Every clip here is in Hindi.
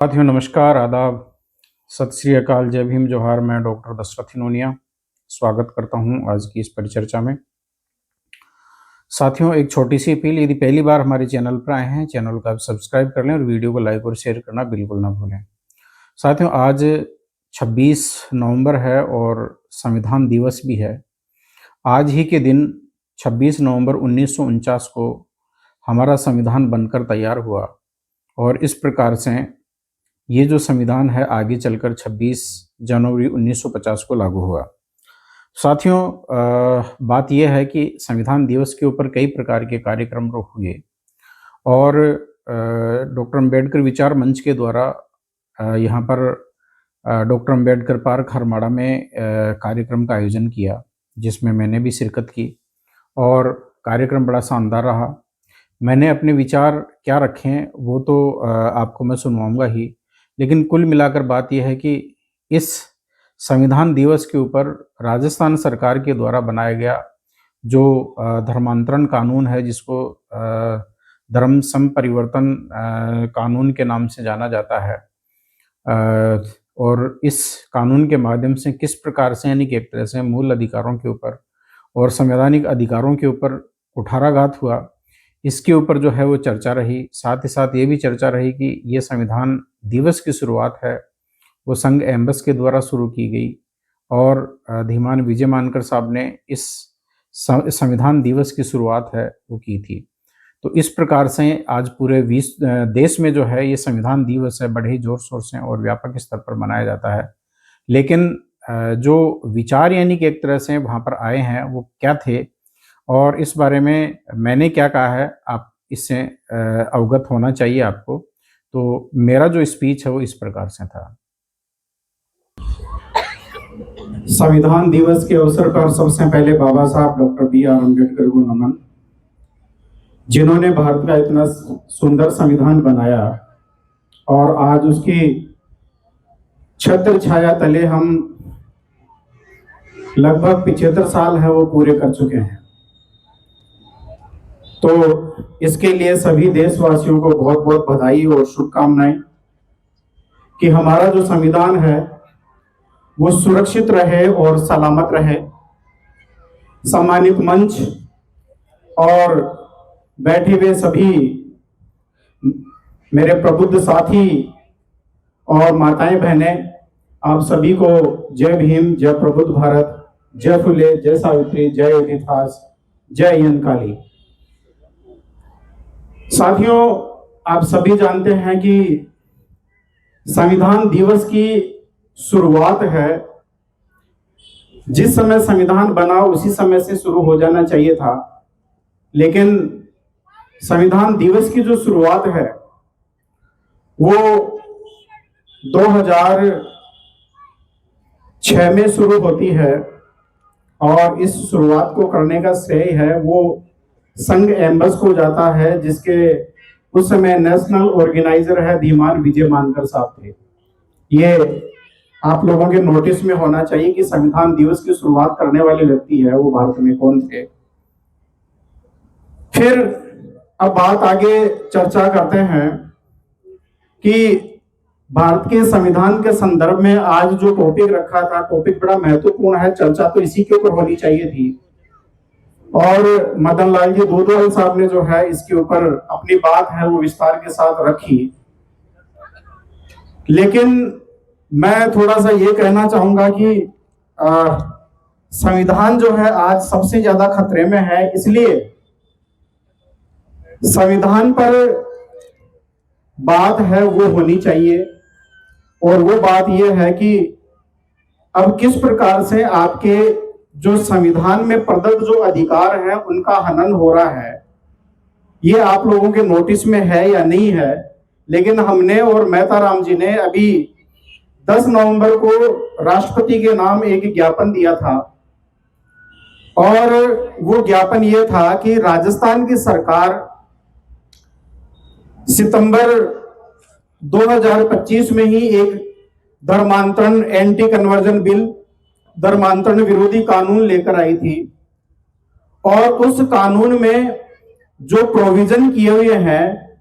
साथियों नमस्कार, आदाब, सत श्री अकाल, जय भीम, जोहार। मैं डॉक्टर दशरथ हिनोनिया स्वागत करता हूं आज की इस परिचर्चा में। साथियों, एक छोटी सी अपील, यदि पहली बार हमारे चैनल पर आए हैं, चैनल को आप सब्सक्राइब कर लें और वीडियो को लाइक और शेयर करना बिल्कुल ना भूलें। साथियों, आज 26 नवंबर है और संविधान दिवस भी है। आज ही के दिन 26 नवंबर 1949 को हमारा संविधान बनकर तैयार हुआ और इस प्रकार से ये जो संविधान है आगे चलकर 26 जनवरी 1950 को लागू हुआ। साथियों, बात यह है कि संविधान दिवस के ऊपर कई प्रकार के कार्यक्रम हुए और डॉक्टर अंबेडकर विचार मंच के द्वारा यहाँ पर डॉक्टर अंबेडकर पार्क हरमाड़ा में कार्यक्रम का आयोजन किया, जिसमें मैंने भी शिरकत की और कार्यक्रम बड़ा शानदार रहा। मैंने अपने विचार क्या रखे हैं वो तो आपको मैं सुनवाऊंगा ही, लेकिन कुल मिलाकर बात यह है कि इस संविधान दिवस के ऊपर राजस्थान सरकार के द्वारा बनाया गया जो धर्मांतरण कानून है, जिसको धर्म संपरिवर्तन कानून के नाम से जाना जाता है, और इस कानून के माध्यम से किस प्रकार से, यानी कि एक तरह से मूल अधिकारों के ऊपर और संवैधानिक अधिकारों के ऊपर कुठाराघात हुआ, इसके ऊपर जो है वो चर्चा रही। साथ ही साथ ये भी चर्चा रही कि ये संविधान दिवस की शुरुआत है वो संघ एम्बस के द्वारा शुरू की गई और धीमान विजय मानकर साहब ने इस संविधान दिवस की शुरुआत है वो की थी। तो इस प्रकार से आज पूरे देश में जो है ये संविधान दिवस है बड़े ही जोर शोर से और व्यापक स्तर पर मनाया जाता है। लेकिन जो विचार यानी कि एक तरह से वहाँ पर आए हैं वो क्या थे और इस बारे में मैंने क्या कहा है, आप इससे अवगत होना चाहिए आपको। तो मेरा जो स्पीच है वो इस प्रकार से था। संविधान दिवस के अवसर पर सबसे पहले बाबा साहब डॉक्टर B.R. अम्बेडकर को नमन, जिन्होंने भारत का इतना सुंदर संविधान बनाया और आज उसकी छत्र छाया तले हम लगभग 75 साल है वो पूरे कर चुके हैं। तो इसके लिए सभी देशवासियों को बहुत बहुत बधाई और शुभकामनाएं कि हमारा जो संविधान है वो सुरक्षित रहे और सलामत रहे। सम्मानित मंच और बैठे हुए सभी मेरे प्रबुद्ध साथी और माताएं बहनें, आप सभी को जय भीम, जय प्रबुद्ध भारत, जय फुले, जय सावित्री, जय इतिहास, जय यनकाली। साथियों, आप सभी जानते हैं कि संविधान दिवस की शुरुआत है, जिस समय संविधान बना उसी समय से शुरू हो जाना चाहिए था, लेकिन संविधान दिवस की जो शुरुआत है वो 2006 में शुरू होती है और इस शुरुआत को करने का श्रेय है वो संघ एम्बस को जाता है, जिसके उस समय नेशनल ऑर्गेनाइजर है धीमान विजय मानकर साहब थे। ये आप लोगों के नोटिस में होना चाहिए कि संविधान दिवस की शुरुआत करने वाले व्यक्ति है वो भारत में कौन थे। फिर अब बात आगे चर्चा करते हैं कि भारत के संविधान के संदर्भ में आज जो टॉपिक रखा था, टॉपिक बड़ा महत्वपूर्ण है, चर्चा तो इसी के ऊपर होनी चाहिए थी और मदन लाल जी दूधवाल साहब ने जो है इसके ऊपर अपनी बात है वो विस्तार के साथ रखी। लेकिन मैं थोड़ा सा ये कहना चाहूंगा कि संविधान जो है आज सबसे ज्यादा खतरे में है, इसलिए संविधान पर बात है वो होनी चाहिए और वो बात ये है कि अब किस प्रकार से आपके जो संविधान में प्रदत्त जो अधिकार है उनका हनन हो रहा है, ये आप लोगों के नोटिस में है या नहीं है। लेकिन हमने और मेहता राम जी ने अभी 10 नवंबर को राष्ट्रपति के नाम एक ज्ञापन दिया था और वो ज्ञापन ये था कि राजस्थान की सरकार सितंबर 2025 में ही एक धर्मांतरण एंटी कन्वर्जन बिल, धर्मांतरण विरोधी कानून लेकर आई थी और उस कानून में जो प्रोविजन किए हुए हैं,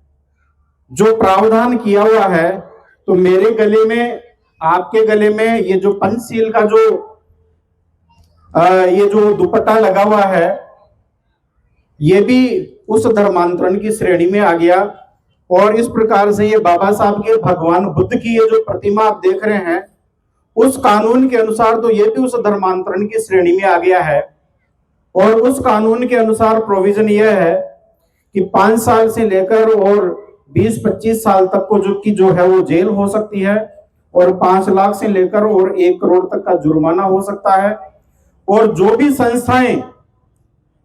जो प्रावधान किया हुआ है, तो मेरे गले में, आपके गले में ये जो पंचशील का जो ये जो दुपट्टा लगा हुआ है, ये भी उस धर्मांतरण की श्रेणी में आ गया। और इस प्रकार से ये बाबा साहब के भगवान बुद्ध की ये जो प्रतिमा आप देख रहे हैं, उस कानून के अनुसार तो ये भी उस धर्मांतरण की श्रेणी में आ गया है। और उस कानून के अनुसार प्रोविजन यह है कि 5 साल से लेकर और 20-25 साल तक को जो है वो जेल हो सकती है, और 5 लाख से लेकर और 1 करोड़ तक का जुर्माना हो सकता है। और जो भी संस्थाएं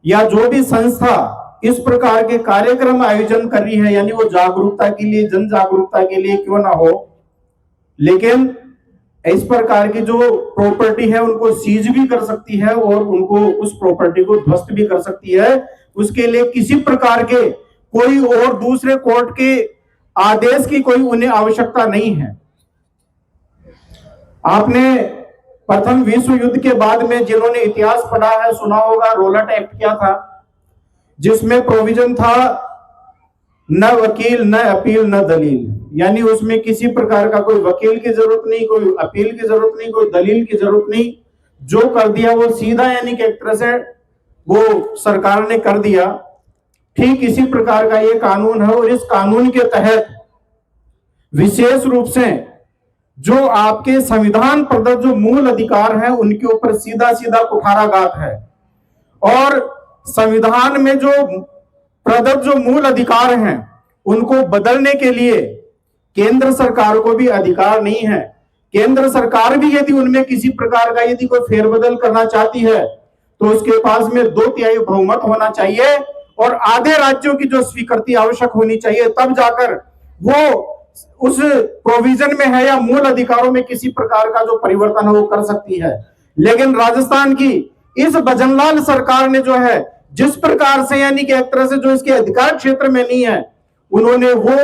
या जो भी संस्था इस प्रकार के कार्यक्रम आयोजन कर रही है, यानी वो जागरूकता के लिए, जन जागरूकता के लिए क्यों ना हो, लेकिन इस प्रकार की जो प्रॉपर्टी है उनको सीज भी कर सकती है और उनको उस प्रॉपर्टी को ध्वस्त भी कर सकती है। उसके लिए किसी प्रकार के कोई और दूसरे कोर्ट के आदेश की कोई उन्हें आवश्यकता नहीं है। आपने प्रथम विश्व युद्ध के बाद में जिन्होंने इतिहास पढ़ा है, सुना होगा रोलट एक्ट क्या था, जिसमें प्रोविजन था न वकील, न अपील, न दलील। यानी उसमें किसी प्रकार का कोई वकील की जरूरत नहीं, कोई अपील की जरूरत नहीं, कोई दलील की जरूरत नहीं। जो कर दिया वो सीधा, यानी कि एक तरह से वो सरकार ने कर दिया। ठीक इसी प्रकार का ये कानून है। और इस कानून के तहत विशेष रूप से जो आपके संविधान प्रदत्त जो मूल अधिकार है उनके ऊपर सीधा सीधा कुठाराघात है। और संविधान में जो प्रदत्त जो मूल अधिकार हैं उनको बदलने के लिए केंद्र सरकार को भी अधिकार नहीं है। केंद्र सरकार भी यदि उनमें किसी प्रकार का यदि कोई फेरबदल करना चाहती है तो उसके पास में 2/3 बहुमत होना चाहिए और आधे राज्यों की जो स्वीकृति आवश्यक होनी चाहिए, तब जाकर वो उस प्रोविजन में है या मूल अधिकारों में किसी प्रकार का जो परिवर्तन है वो कर सकती है। लेकिन राजस्थान की इस भजनलाल सरकार ने जो है जिस प्रकार से, यानी कि एक तरह से जो इसके अधिकार क्षेत्र में नहीं है, उन्होंने वो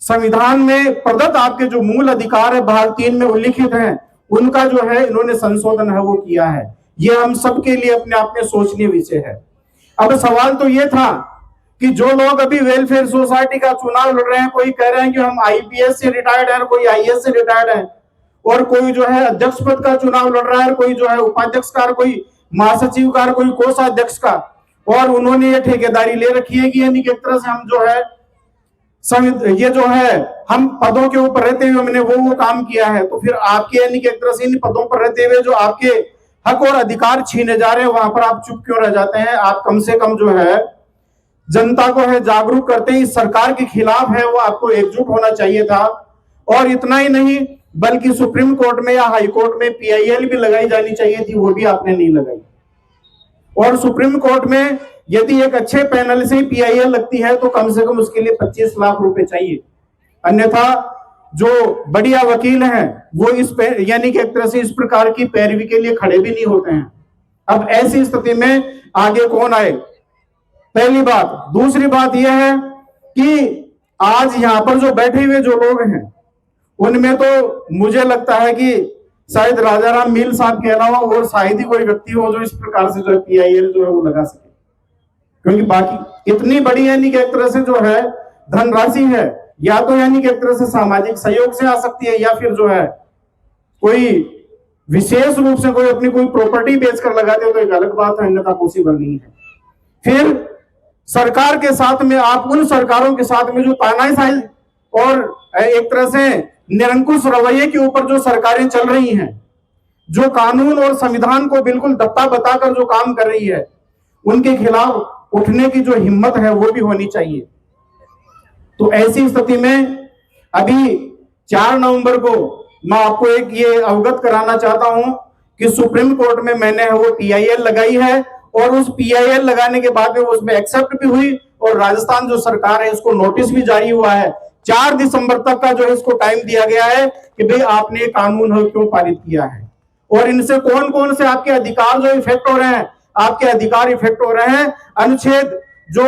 संविधान में प्रदत्त आपके जो मूल अधिकार है भाग 3 में उल्लिखित हैं, उनका जो है इन्होंने संशोधन है वो किया है। ये हम सबके लिए अपने आप में सोचनीय विषय है। अब सवाल तो ये था कि जो लोग अभी वेलफेयर सोसाइटी का चुनाव लड़ रहे हैं, कोई कह रहे हैं कि हम आईपीएस से रिटायर्ड हैं, कोई आईएएस से रिटायर्ड है, और कोई जो है अध्यक्ष पद का चुनाव लड़ रहा है, कोई जो है उपाध्यक्ष का, कोई महासचिव का, कोई कोषाध्यक्ष का, और उन्होंने ये ठेकेदारी ले रखी है कि यानी कि एक तरह से हम जो है ये जो है हम पदों के ऊपर रहते हुए हमने वो काम किया है। तो फिर आपके यानी कि एक तरह से इन पदों पर रहते हुए जो आपके हक और अधिकार छीने जा रहे हैं वहां पर आप चुप क्यों रह जाते हैं? आप कम से कम जो है जनता को है जागरूक करते हैं, इस सरकार के खिलाफ है वो आपको एकजुट होना चाहिए था। और इतना ही नहीं बल्कि सुप्रीम कोर्ट में या हाई कोर्ट में पीआईएल भी लगाई जानी चाहिए थी, वो भी आपने नहीं लगाई। और सुप्रीम कोर्ट में यदि एक अच्छे पैनल से पीआईएल लगती है तो कम से कम उसके लिए 25 लाख रुपए चाहिए, अन्यथा जो बढ़िया वकील हैं वो इस यानी कि एक तरह से इस प्रकार की पैरवी के लिए खड़े भी नहीं होते हैं। अब ऐसी स्थिति में आगे कौन आए, पहली बात। दूसरी बात यह है कि आज यहां पर जो बैठे हुए जो लोग हैं उनमें तो मुझे लगता है कि शायद राजाराम मील साहब के अलावा और शायद ही कोई व्यक्ति हो जो इस प्रकार से जो है पीआईएल जो है वो लगा सके, क्योंकि बाकी इतनी बड़ी यानी कि एक तरह से जो है धनराशि है, या तो यानी कि एक तरह से सामाजिक सहयोग से आ सकती है, या फिर जो है कोई विशेष रूप से कोई अपनी कोई प्रॉपर्टी बेचकर लगाते हो तो एक अलग बात है, अन्यथा पॉसिबल नहीं है। फिर सरकार के साथ में आप उन सरकारों के साथ में जो तानाशाही और एक तरह से निरंकुश रवैये के ऊपर जो सरकारें चल रही हैं, जो कानून और संविधान को बिल्कुल दत्ता बताकर जो काम कर रही है, उनके खिलाफ उठने की जो हिम्मत है वो भी होनी चाहिए। तो ऐसी स्थिति में अभी 4 नवंबर को मैं आपको एक ये अवगत कराना चाहता हूं कि सुप्रीम कोर्ट में मैंने है वो पीआईएल लगाई है, और उस पीआईएल लगाने के बाद में उसमें एक्सेप्ट भी हुई, और राजस्थान जो सरकार है इसको नोटिस भी जारी हुआ है। 4 दिसंबर तक का जो है इसको टाइम दिया गया है कि भाई आपने कानून है क्यों पारित किया है, और इनसे कौन कौन से आपके अधिकार जो इफेक्ट हो रहे हैं। आपके अधिकार इफेक्ट हो रहे हैं, अनुच्छेद जो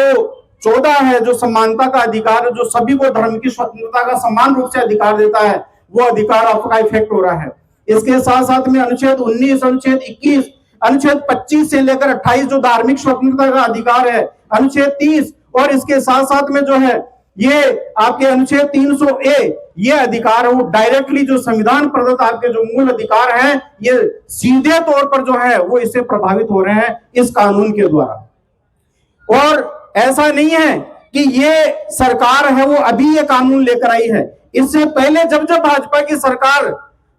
14 है जो समानता का अधिकार, जो सभी को धर्म की स्वतंत्रता का समान रूप से अधिकार देता है, वो अधिकार आपका इफेक्ट हो रहा है। इसके साथ साथ में अनुच्छेद 19, अनुच्छेद 21, अनुच्छेद 25 से लेकर 28 जो धार्मिक स्वतंत्रता का अधिकार है, अनुच्छेद 30, और इसके साथ साथ में जो है ये आपके अनुच्छेद 300A ये अधिकार है वो डायरेक्टली जो संविधान प्रदत्त आपके जो मूल अधिकार हैं ये सीधे तौर पर जो है वो इससे प्रभावित हो रहे हैं इस कानून के द्वारा। और ऐसा नहीं है कि ये सरकार है वो अभी ये कानून लेकर आई है, इससे पहले जब जब भाजपा की सरकार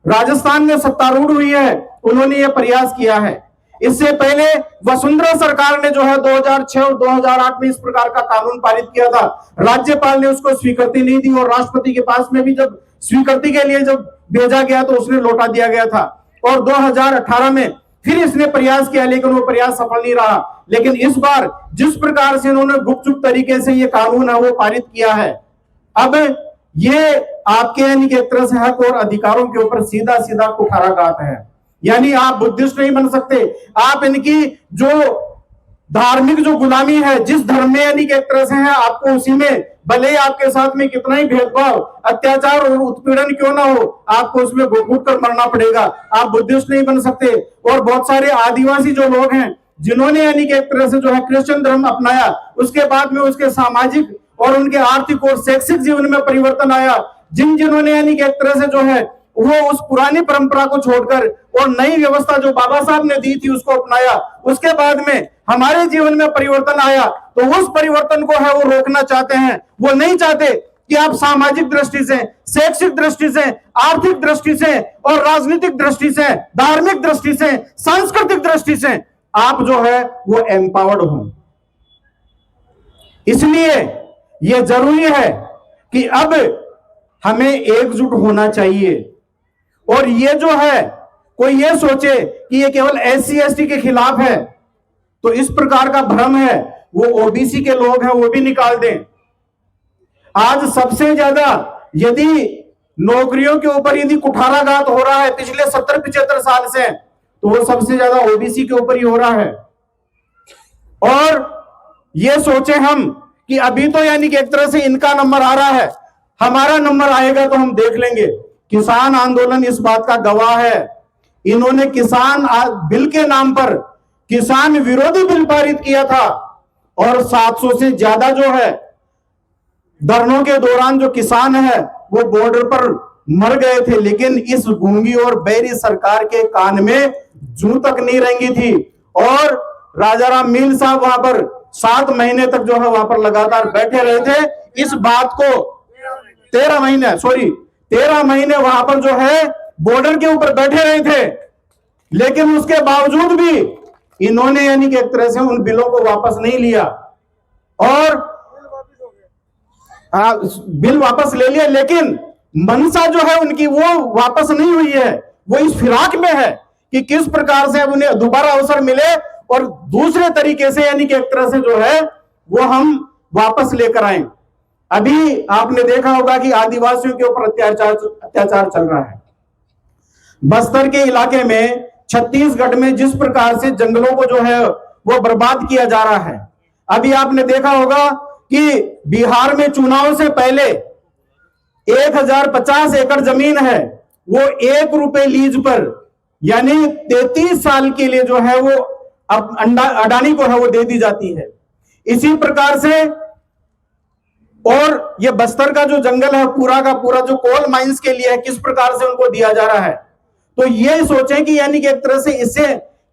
राजस्थान में सत्तारूढ़ हुई है उन्होंने ये प्रयास किया है। इससे पहले वसुंधरा सरकार ने जो है 2006 और 2008 में इस प्रकार का कानून पारित किया था, राज्यपाल ने उसको स्वीकृति नहीं दी और राष्ट्रपति के पास में भी जब स्वीकृति के लिए जब भेजा गया तो उसने लौटा दिया गया था। और 2018 में फिर इसने प्रयास किया लेकिन वो प्रयास सफल नहीं रहा। लेकिन इस बार जिस प्रकार से इन्होंने गुपचुप तरीके से ये कानून है वो पारित किया है, अब ये आपके यानी कि एक तरह से हक और अधिकारों के ऊपर सीधा सीधा कुठाराघात है। यानी आप बुद्धिस्ट नहीं बन सकते, आप इनकी जो धार्मिक जो गुलामी है जिस धर्म में यानी कि एक तरह से है आपको उसी में भले ही आपके साथ में कितना ही भेदभाव अत्याचार और उत्पीड़न क्यों ना हो आपको उसमें घुट कर मरना पड़ेगा, आप बुद्धिस्ट नहीं बन सकते। और बहुत सारे आदिवासी जो लोग हैं जिन्होंने यानी कि एक तरह से जो है क्रिश्चियन धर्म अपनाया उसके बाद में उसके सामाजिक और उनके आर्थिक और शैक्षिक जीवन में परिवर्तन आया, जिन्होंने यानी कि एक तरह से जो है वो उस पुरानी परंपरा को छोड़कर और नई व्यवस्था जो बाबा साहब ने दी थी उसको अपनाया, उसके बाद में हमारे जीवन में परिवर्तन आया तो उस परिवर्तन को है वो रोकना चाहते हैं। वो नहीं चाहते कि आप सामाजिक दृष्टि से, शैक्षिक दृष्टि से, आर्थिक दृष्टि से और राजनीतिक दृष्टि से, धार्मिक दृष्टि से, सांस्कृतिक दृष्टि से आप जो है वो एम्पावर्ड हो। इसलिए यह जरूरी है कि अब हमें एकजुट होना चाहिए। और ये जो है कोई ये सोचे कि ये केवल SC/ST के खिलाफ है तो इस प्रकार का भ्रम है, वो OBC के लोग हैं वो भी निकाल दें। आज सबसे ज्यादा यदि नौकरियों के ऊपर यदि कुठाराघात हो रहा है पिछले 70-75 साल से तो वो सबसे ज्यादा OBC के ऊपर ही हो रहा है। और ये सोचे हम कि अभी तो यानी कि एक तरह से इनका नंबर आ रहा है, हमारा नंबर आएगा तो हम देख लेंगे। किसान आंदोलन इस बात का गवाह है, इन्होंने किसान बिल के नाम पर किसान विरोधी बिल पारित किया था और 700 से ज्यादा जो है धरनों के दौरान जो किसान है वो बॉर्डर पर मर गए थे, लेकिन इस गूंगी और बहरी सरकार के कान में जूं तक नहीं रेंगी थी। और राजाराम मील साहब वहां पर 7 महीने तक जो है वहां पर लगातार बैठे रहे थे, इस बात को 13 महीने वहां पर जो है बॉर्डर के ऊपर बैठे रहे थे, लेकिन उसके बावजूद भी इन्होंने यानी कि एक तरह से उन बिलों को वापस नहीं लिया और बिल वापस ले लिया, लेकिन मनसा जो है उनकी वो वापस नहीं हुई है। वो इस फिराक में है कि किस प्रकार से अब उन्हें दोबारा अवसर मिले और दूसरे तरीके से यानी कि एक तरह से जो है वो हम वापस लेकर आए। अभी आपने देखा होगा कि आदिवासियों के ऊपर अत्याचार चल रहा है। बस्तर के इलाके में, छत्तीसगढ़ में जिस प्रकार से जंगलों को जो है वो बर्बाद किया जा रहा है। अभी आपने देखा होगा कि बिहार में चुनाव से पहले 1050 एकड़ जमीन है वो 1 रुपए लीज पर यानी 33 साल के लिए जो है वो अब अडानी को है वो दे दी जाती है। इसी प्रकार से और ये बस्तर का जो जंगल है पूरा का पूरा जो कोल माइंस के लिए है किस प्रकार से उनको दिया जा रहा है। तो ये सोचें कि यानी कि एक तरह से इससे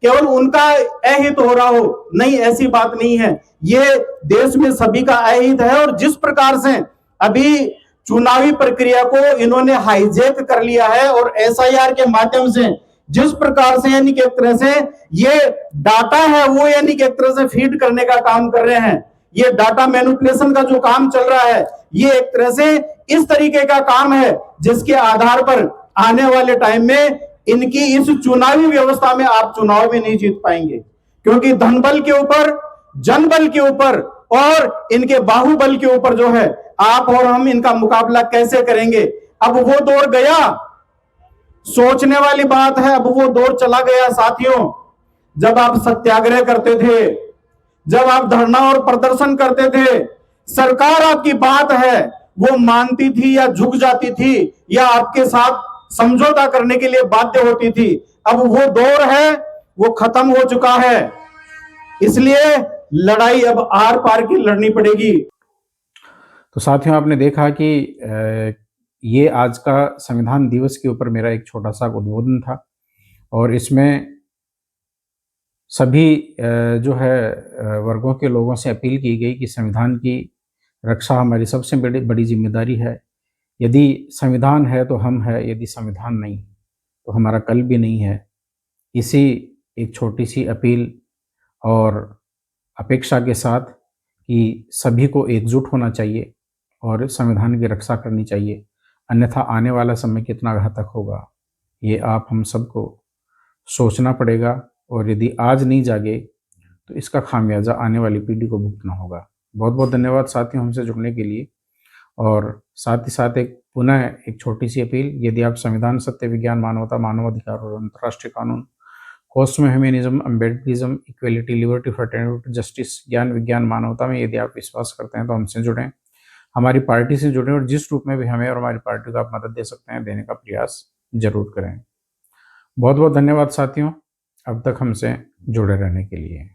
केवल उनका अहित हो रहा हो, नहीं, ऐसी बात नहीं है। ये देश में सभी का अहित है। और जिस प्रकार से अभी चुनावी प्रक्रिया को इन्होंने हाईजैक कर लिया है और SIR के माध्यम से जिस प्रकार से यानी कि एक तरह से ये डाटा है वो यानी कि एक तरह से फीड करने का काम कर रहे हैं, ये डाटा मैनिपुलेशन का जो काम चल रहा है ये एक तरह से इस तरीके का काम है जिसके आधार पर आने वाले टाइम में इनकी इस चुनावी व्यवस्था में आप चुनाव में नहीं जीत पाएंगे, क्योंकि धनबल के ऊपर, जनबल के ऊपर और इनके बाहुबल के ऊपर जो है आप और हम इनका मुकाबला कैसे करेंगे। अब वो दौर गया, सोचने वाली बात है, अब वो दौर चला गया साथियों। जब आप सत्याग्रह करते थे, जब आप धरना और प्रदर्शन करते थे, सरकार आपकी बात है वो मानती थी या झुक जाती थी या आपके साथ समझौता करने के लिए बाध्य होती थी। अब वो दौर है वो खत्म हो चुका है, इसलिए लड़ाई अब आर पार की लड़नी पड़ेगी। तो साथियों, आपने देखा कि ये आज का संविधान दिवस के ऊपर मेरा एक छोटा-सा उद्बोधन था और इसमें सभी जो है वर्गों के लोगों से अपील की गई कि संविधान की रक्षा हमारी सबसे बड़ी बड़ी ज़िम्मेदारी है। यदि संविधान है तो हम हैं, यदि संविधान नहीं तो हमारा कल भी नहीं है। इसी एक छोटी-सी अपील और अपेक्षा के साथ कि सभी को एकजुट होना चाहिए और संविधान की रक्षा करनी चाहिए। अन्यथा आने वाला समय कितना घातक होगा, ये आप हम सबको सोचना पड़ेगा और यदि आज नहीं जागे, तो इसका खामियाज़ा आने वाली पीढ़ी को भुगतना होगा। बहुत-बहुत धन्यवाद साथियों हमसे जुड़ने के लिए और साथ ही साथ एक पुनः एक छोटी-सी अपील, यदि आप संविधान, सत्य, विज्ञान, मानवता, मानवाधिकार और अंतर्राष्ट्रीय कानून, cosmo humanism, Ambedkarism, equality, liberty, fraternity, justice, ज्ञान, विज्ञान, मानवता में यदि आप विश्वास करते हैं तो हमसे जुड़ें, हमारी पार्टी से जुड़ें और जिस रूप में भी हमें और हमारी पार्टी को आप मदद दे सकते हैं, देने का प्रयास ज़रूर करें। बहुत-बहुत धन्यवाद साथियों, अब तक हमसे जुड़े रहने के लिए।